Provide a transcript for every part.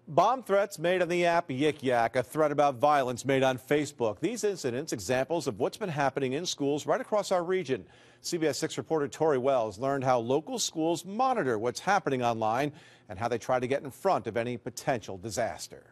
Bomb threats made on the app Yik Yak, a threat about violence made on Facebook. These incidents, examples of what's been happening in schools right across our region. CBS 6 reporter Tori Wells learned how local schools monitor what's happening online and how they try to get in front of any potential disaster.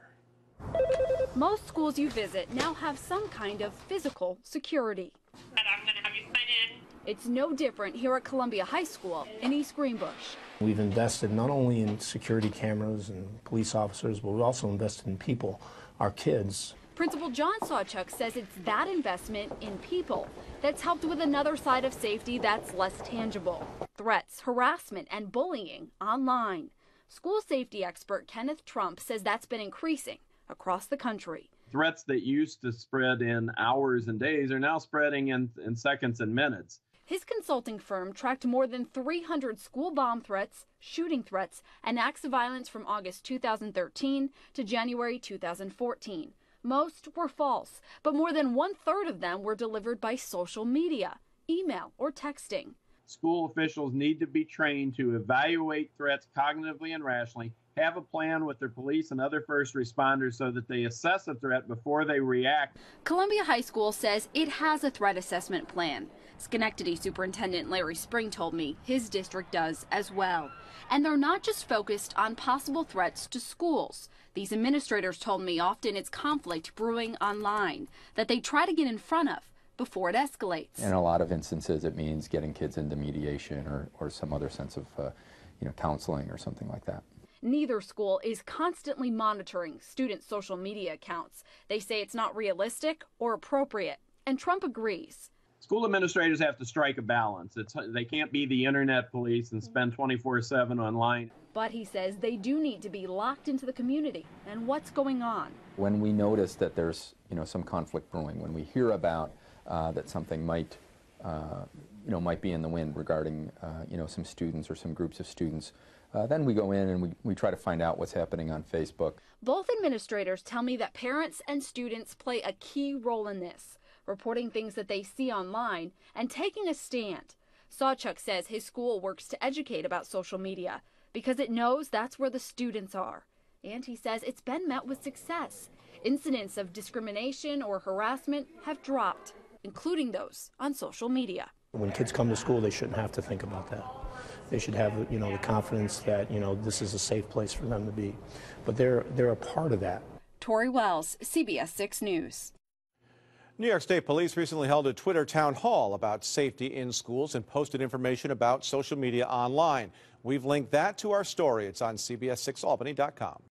Most schools you visit now have some kind of physical security. I'm going to have you sign in. It's no different here at Columbia High School in East Greenbush. We've invested not only in security cameras and police officers, but we've also invested in people, our kids. Principal John Sawchuk says it's that investment in people that's helped with another side of safety that's less tangible: threats, harassment, and bullying online. School safety expert Kenneth Trump says that's been increasing across the country. Threats that used to spread in hours and days are now spreading in seconds and minutes. His consulting firm tracked more than 300 school bomb threats, shooting threats, and acts of violence from August 2013 to January 2014. Most were false, but more than 1/3 of them were delivered by social media, email, or texting. School officials need to be trained to evaluate threats cognitively and rationally, have a plan with their police and other first responders so that they assess a threat before they react. Columbia High School says it has a threat assessment plan. Schenectady Superintendent Larry Spring told me his district does as well. And they're not just focused on possible threats to schools. These administrators told me often it's conflict brewing online that they try to get in front of before it escalates. In a lot of instances, it means getting kids into mediation or some other sense of counseling or something like that. Neither school is constantly monitoring students' social media accounts. They say it's not realistic or appropriate, and Trump agrees. School administrators have to strike a balance. They can't be the internet police and spend 24/7 online. But he says they do need to be locked into the community and what's going on. When we notice that there's some conflict brewing, when we hear about that something might be in the wind regarding some students or some groups of students, then we go in and we try to find out what's happening on Facebook. Both administrators tell me that parents and students play a key role in this, reporting things that they see online and taking a stand. Sawchuk says his school works to educate about social media because it knows that's where the students are. And he says it's been met with success. Incidents of discrimination or harassment have dropped, including those on social media. When kids come to school, they shouldn't have to think about that. They should have, the confidence that, this is a safe place for them to be. But they're a part of that. Tori Wells, CBS 6 News. New York State Police recently held a Twitter town hall about safety in schools and posted information about social media online. We've linked that to our story. It's on CBS6Albany.com.